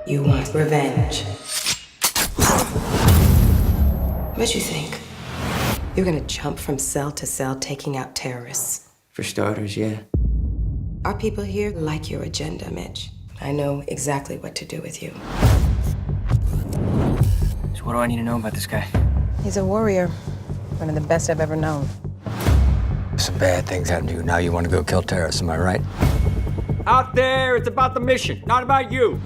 you. You want revenge. What you think? You're gonna jump from cell to cell taking out terrorists? For starters, yeah. Our people here like your agenda, Mitch. I know exactly what to do with you. So what do I need to know about this guy? He's a warrior. One of the best I've ever known. Some bad things happened to you. Now you want to go kill terrorists, am I right? Out there, it's about the mission, not about you.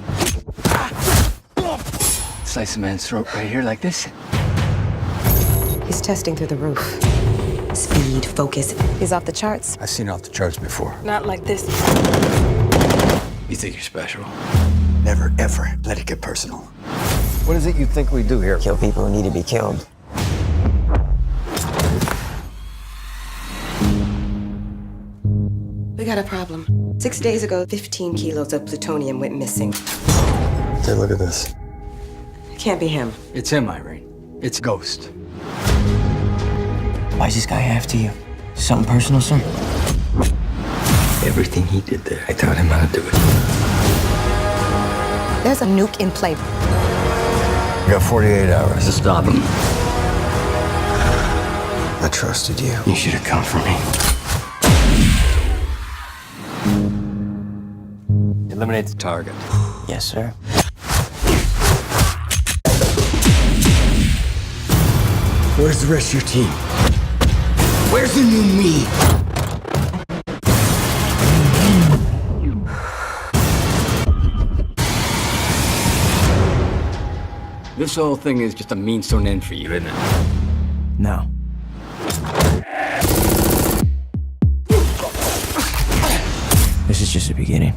Slice a man's throat right here like this. He's testing through the roof. Speed, focus. He's off the charts. I've seen off the charts before. Not like this. You think you're special? Never, ever let it get personal. What is it you think we do here? Kill people who need to be killed. We got a problem. 6 days ago, 15 kilos of plutonium went missing. Hey, look at this. It can't be him. It's him, Irene. It's Ghost. Why is this guy after you? Something personal, sir? Everything he did there, I taught him how to do it. There's a nuke in play. You got 48 hours to stop him. I trusted you. You should have come for me. Eliminate the target. Yes, sir. Where's the rest of your team? Where's the new me? This whole thing is just a means to an end for you, isn't it? No. This is just the beginning.